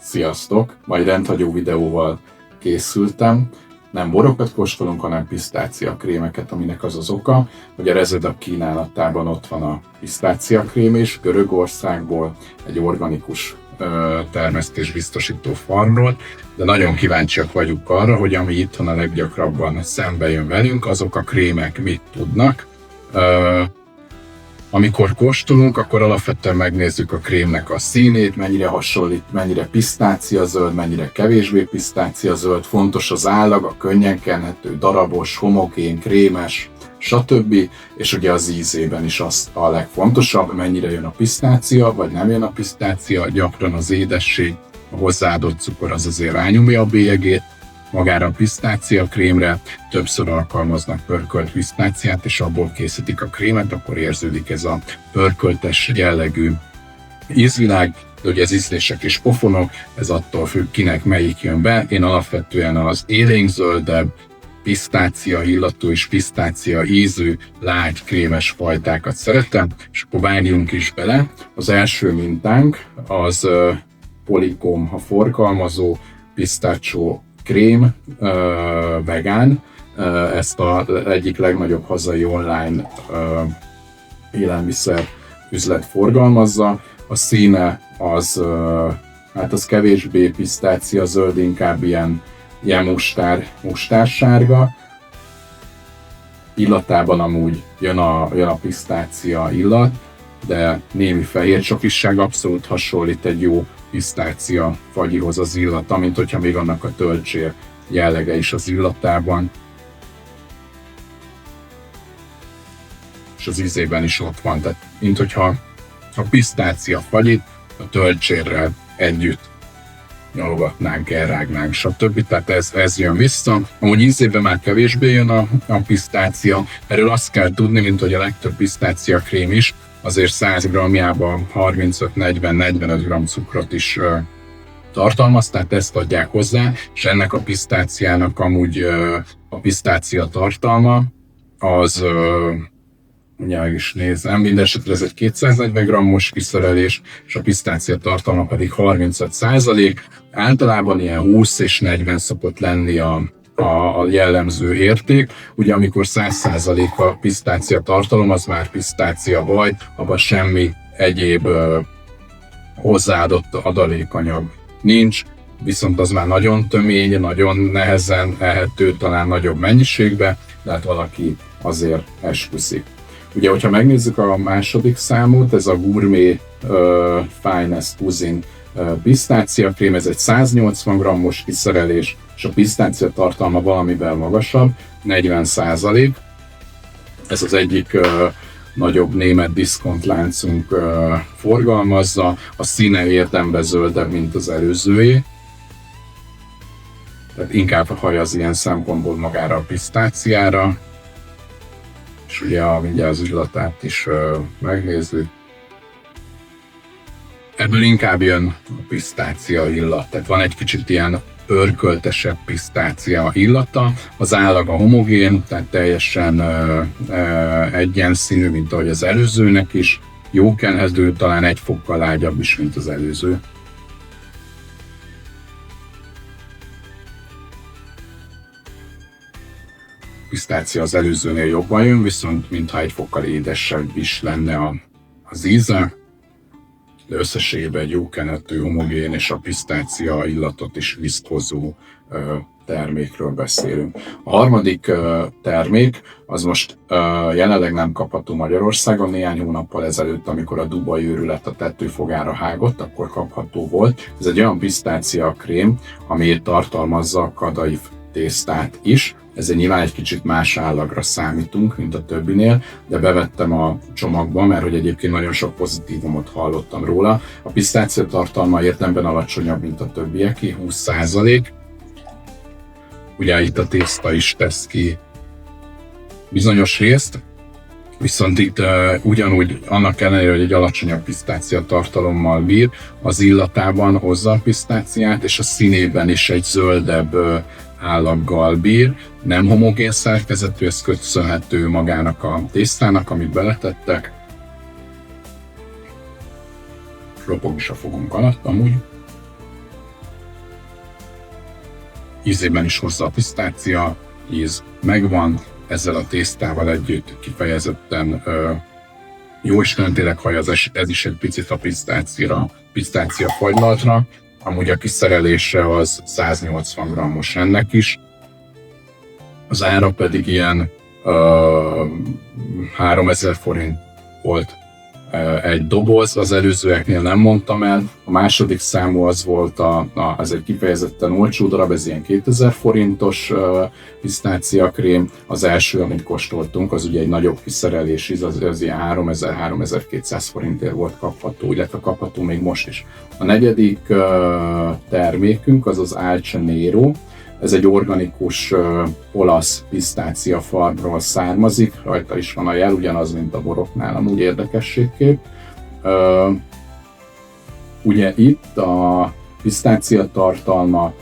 Sziasztok! Majd rendhagyó videóval készültem. Nem borokat kóstolunk, hanem pisztáciakrémeket, aminek az az oka, hogy a Rezedak kínálatában ott van a pisztáciakrém is, Görögországból, egy organikus termesztés biztosító farmról, de nagyon kíváncsiak vagyunk arra, hogy ami itthon a leggyakrabban szembe jön velünk, azok a krémek mit tudnak. Amikor kóstolunk, akkor alapvetően megnézzük a krémnek a színét, mennyire hasonlít, mennyire pisztáciazöld, mennyire kevésbé pisztáciazöld, fontos az állag, a könnyen kenhető, darabos, homogén, krémes, stb. És ugye az ízében is az a legfontosabb, mennyire jön a pisztácia, vagy nem jön a pisztácia, gyakran az édesség, a hozzáadott cukor az azért rányomja a bélyegét, magára a pisztáciakrémre, többször alkalmaznak pörkölt pisztáciát, és abból készítik a krémet, akkor érződik ez a pörköltes jellegű ízvilág, de ugye az ízlések és pofonok, ez attól függ, kinek melyik jön be. Én alapvetően az élénkzöldebb, pisztácia illatú és pisztácia ízű, lágy, krémes fajtákat szeretem, és akkor vágjunk is bele. Az első mintánk az Polycom, forgalmazó, pisztáció krém, vegán, ezt az egyik legnagyobb hazai online élelmiszer üzlet forgalmazza. A színe az, az kevésbé pisztácia zöld, inkább ilyen mustársárga. Illatában amúgy jön a pisztácia illat, de némi fehér csokisság, abszolút hasonlít egy jó pisztácia fagyihoz az illata, mint hogyha még annak a tölcsér jellege is az illatában. És az ízében is ott van, tehát mint hogyha a pisztácia fagyit a tölcsérrel együtt nyalogatnánk, elrágnánk, stb. Tehát ez jön vissza. Amúgy ízében már kevésbé jön a pisztácia. Erről azt kell tudni, mint hogy a legtöbb pisztáciakrém is, azért 100 g-jában 35-40-45 g cukrot is tartalmaz, tehát ezt adják hozzá, és ennek a pisztáciának amúgy a pisztácia tartalma az, meg is nézem, mindenesetre ez egy 240 g-os kiszerelés, és a pisztácia tartalma pedig 35%. Általában ilyen 20 és 40 szokott lenni a jellemző érték. Ugye amikor 100% a pisztácia tartalom, az már pisztácia vaj, abban semmi egyéb hozzáadott adalékanyag nincs, viszont az már nagyon tömény, nagyon nehezen ehető, talán nagyobb mennyiségbe, de hát valaki azért esküszik. Ugye, hogyha megnézzük a második számot, ez a Gourmet Finest Cuisine pisztáciakrém, ez egy 180 g-os kiszerelés, és a pisztácia tartalma valamivel magasabb, 40%. Ez az egyik nagyobb német diszkontláncunk forgalmazza, a színe érdemben zöldebb, mint az előzőé. Tehát inkább hajaz ilyen szempontból magára a pisztáciára. És ugye mindjárt az illatát is megnézzük. Ebből inkább jön a pisztácia illat, tehát van egy kicsit ilyen pörköltesebb pisztácia illata. Az állag a homogén, tehát teljesen egyenszínű, mint ahogy az előzőnek is. Jó kenhető, talán egy fokkal lágyabb is, mint az előző. Pisztácia az előzőnél jobban jön, viszont mintha egy fokkal édesebb is lenne az íze. De összességében egy jó kenhető, homogén és a pisztácia illatot is visszhozó termékről beszélünk. A harmadik termék az most jelenleg nem kapható Magyarországon, néhány hónappal ezelőtt, amikor a Dubai őrület a tetőfogára hágott, akkor kapható volt. Ez egy olyan pisztáciakrém, ami tartalmazza a kadaif tésztát is. Ezért nyilván egy kicsit más állagra számítunk, mint a többinél, de bevettem a csomagba, mert hogy egyébként nagyon sok pozitívumot hallottam róla. A pisztácia tartalma értelemben alacsonyabb, mint a többieké, 20%. Ugye itt a tészta is tesz ki bizonyos részt, viszont itt ugyanúgy annak ellenére, hogy egy alacsonyabb pisztácia tartalommal bír, az illatában hozza a pisztáciát, és a színében is egy zöldebb állaggal bír, nem homogén szerkezetű, ez köszönhető magának a tésztának, amit beletettek. Ropog is a fogunk alatt amúgy. ízében is hozza a pisztácia, íz megvan, ezzel a tésztával együtt kifejezetten jó, és nagyon tényleg haj ez is egy picit a pisztácia fagylaltra. Amúgy a kiszerelése az 180 g-os ennek is. Az ára pedig ilyen 3000 forint volt egy doboz, az előzőeknél nem mondtam el. A második számú az volt, az egy kifejezetten olcsó darab, ez ilyen 2000 forintos pisztáciakrém. Az első, amit kóstoltunk, az ugye egy nagyobb kiszerelés, az ilyen 3000-3200 forintért volt kapható, illetve kapható még most is. A negyedik termékünk az az Alcenero. Ez egy organikus olasz pisztácia farmról származik, rajta is van a jel, ugyanaz, mint a boroknál, amúgy érdekességképp. Ugye itt a pisztácia tartalma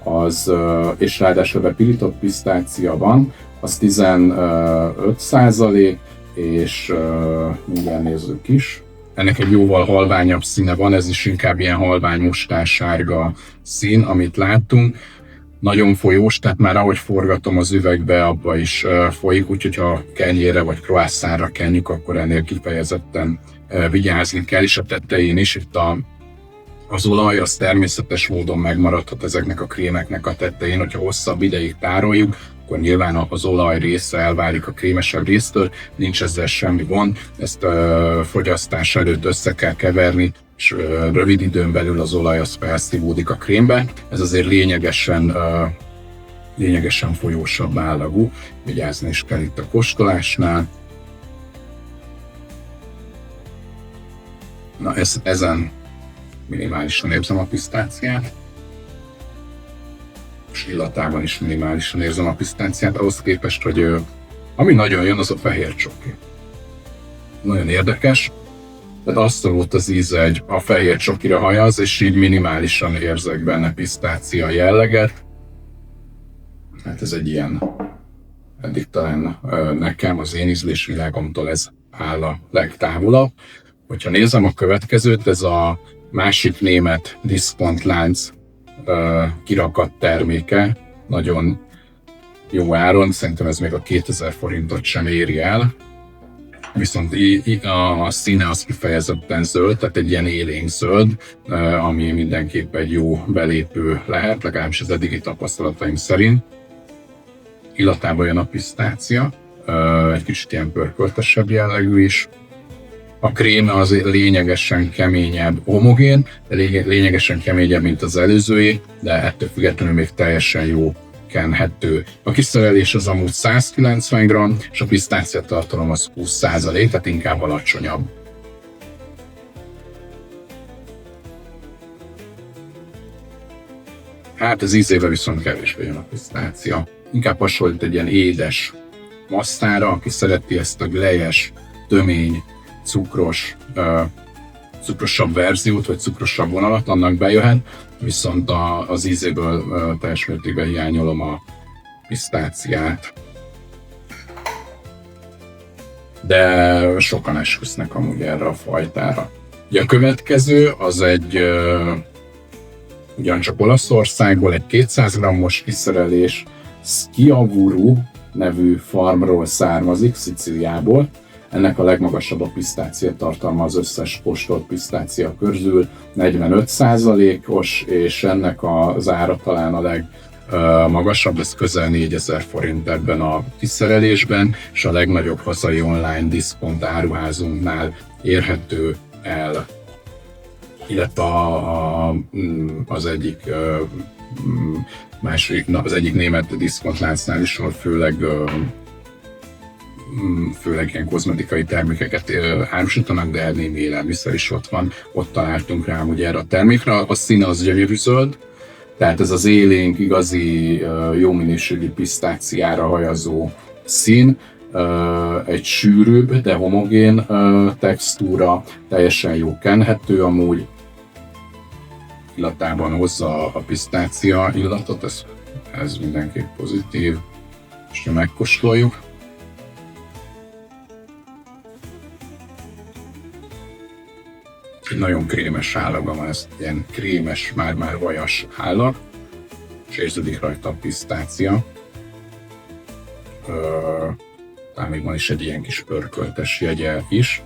az, és ráadásul a pirított pisztácia van, az 15%, és mindjárt nézzük is. Ennek egy jóval halványabb színe van, ez is inkább ilyen halvány mustássárga szín, amit láttunk. Nagyon folyós, tehát már ahogy forgatom az üvegbe, abba is folyik, úgyhogy ha kenyérre vagy croissantra kenjük, akkor ennél kifejezetten vigyázni kell, és a tetején is. Itt az olaj az természetes módon megmaradhat ezeknek a krémeknek a tetején, hogyha hosszabb ideig tároljuk, akkor nyilván az olaj része elválik a krémesebb résztől, nincs ezzel semmi gond, ezt fogyasztás előtt össze kell keverni, és rövid időn belül az olaj az felszívódik a krémbe. Ez azért lényegesen folyósabb állagú, vigyázni is kell itt a kóstolásnál. Na ezen minimálisan érzem a pisztáciát, és illatában is minimálisan érzem a pisztáciát, ahhoz képest, hogy ami nagyon jön, az a fehér csoki. Nagyon érdekes, tehát abszolút az íze a fehér csokira hajaz, és így minimálisan érzek benne pisztácia jelleget. Hát ez egy ilyen, eddig talán nekem az én ízlésvilágomtól ez áll a legtávolabb. Hogyha nézem a következőt, ez a másik német diszkontlánc kirakat terméke, nagyon jó áron, szerintem ez még a 2000 forintot sem éri el. Viszont a színe az kifejezetten zöld, tehát egy ilyen élénk zöld, ami mindenképp egy jó belépő lehet, legalábbis az eddigi tapasztalataim szerint. Illatában jön a pisztácia, egy kicsit ilyen pörköltesebb jellegű is. A krém az lényegesen keményebb, homogén, lényegesen keményebb, mint az előzői, de ettől függetlenül még teljesen jó kenhető. A kiszerelés az amúgy 190 g, és a pisztácia tartalom az 20%, tehát inkább alacsonyabb. Hát az ízébe viszont kevésbé jön a pisztácia. Inkább hasonlít egy ilyen édes masztára, aki szereti ezt a glejes, tömény, cukrosabb verziót, vagy cukrosabb vonalat, annak bejöhet, viszont az ízéből teljes mértékben hiányolom a pisztáciát. De sokan esküsznek amúgy erre a fajtára. Ugye a következő az egy ugyancsak Olaszországból egy 200 g-os kiszerelés, Schiavuru nevű farmról származik, Szicíliából. Ennek a legmagasabb a pisztácia tartalma az összes kóstolt pisztácia közül, 45%-os, és ennek az ára talán a legmagasabb, ez közel 4000 forint ebben a kiszerelésben, és a legnagyobb hazai online diszkont áruházunknál érhető el. Illetve az egyik német diszkontláncnál is van, főleg ilyen kozmetikai termékeket árusítanak, de némi élelmiszer is ott van. Ott találtunk rá ugye erre a termékre. A színe az gyönyörű zöld, tehát ez az élénk, igazi, jó minőségű pisztáciára hajazó szín, egy sűrűbb, de homogén textúra, teljesen jó kenhető amúgy. Illatában hozza a pisztácia illatot, ez mindenképp pozitív, és megkóstoljuk. Egy nagyon krémes állaga van, ez ilyen krémes, már vajas állag, és érződik rajta a pisztácia. Talán még van is egy ilyen kis pörköltes jegye is,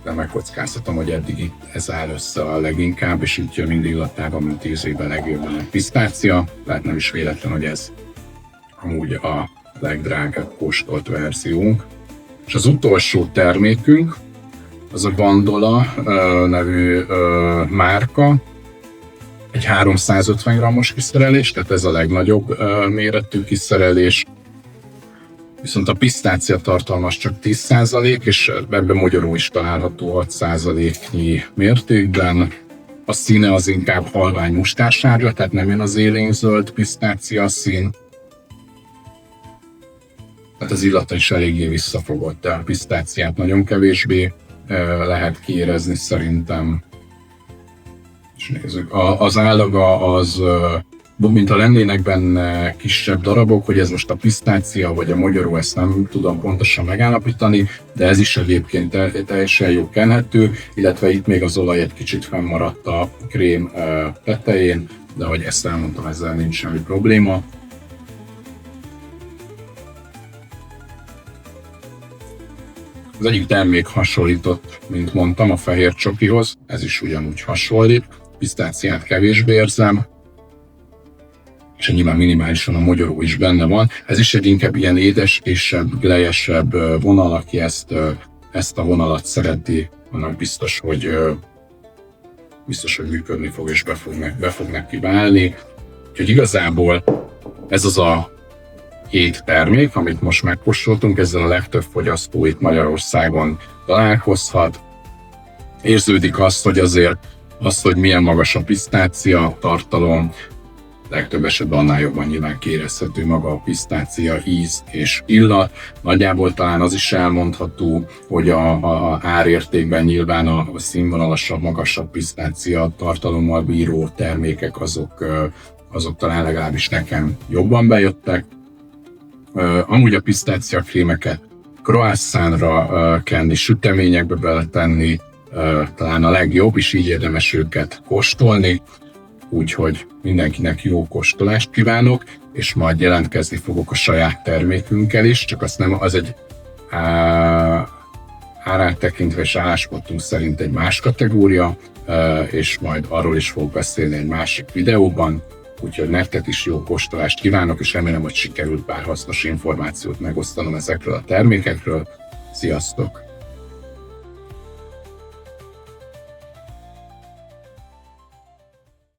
de megkockáztatom, hogy eddig itt ez áll össze a leginkább, és így jön mindig illatában, mint ízében legjobban a pisztácia, tehát nem is véletlen, hogy ez amúgy a legdrágább kóstolt verziónk. És az utolsó termékünk, az a Bandola nevű márka, egy 350 g-os kiszerelés, tehát ez a legnagyobb méretű kiszerelés. Viszont a pisztácia tartalmas csak 10%, és ebben mogyoró is található 6%-nyi mértékben. A színe az inkább halvány mustársárga, tehát nem jön az élénkzöld pisztácia szín. Tehát az illata is eléggé visszafogott, de a pisztáciát nagyon kevésbé lehet kiérezni szerintem. És nézzük, az állaga az, mint ha lennének benne kisebb darabok, hogy ez most a pisztácia vagy a mogyoró, ezt nem tudom pontosan megállapítani, de ez is egyébként teljesen jó kenhető, illetve itt még az olaj egy kicsit fennmaradt a krém tetején, de ahogy ezt elmondtam, ezzel nincs semmi probléma. Az egyik termék hasonlított, mint mondtam, a fehér csokihoz, ez is ugyanúgy hasonlít, pisztáciát kevésbé érzem, és nyilván minimálisan a mogyoró is benne van. Ez is egy inkább ilyen édesebb, glejesebb vonal, aki ezt a vonalat szereti, annak biztos, hogy működni fog és be fog neki válni. Úgyhogy igazából ez az a 7 termék, amit most megkóstoltunk, ezzel a legtöbb fogyasztó itt Magyarországon találkozhat. Érződik hogy milyen magas a pisztácia tartalom, legtöbb esetben annál jobban nyilván kérezhető maga a pisztácia íz és illat. Nagyjából talán az is elmondható, hogy a árértékben nyilván a színvonalasabb, magasabb pisztácia tartalommal bíró termékek azok talán legalábbis nekem jobban bejöttek. Amúgy a pisztácia krémeket croissantra kenni, süteményekbe beletenni, talán a legjobb, és így érdemes őket kóstolni. Úgyhogy mindenkinek jó kóstolást kívánok, és majd jelentkezni fogok a saját termékünkkel is, csak azt nem, az egy árát tekintve és álláspontunk szerint egy más kategória, és majd arról is fogok beszélni egy másik videóban. Úgyhogy nektek is jó kóstolást kívánok, és remélem, hogy sikerült pár hasznos információt megosztanom ezekről a termékekről. Sziasztok!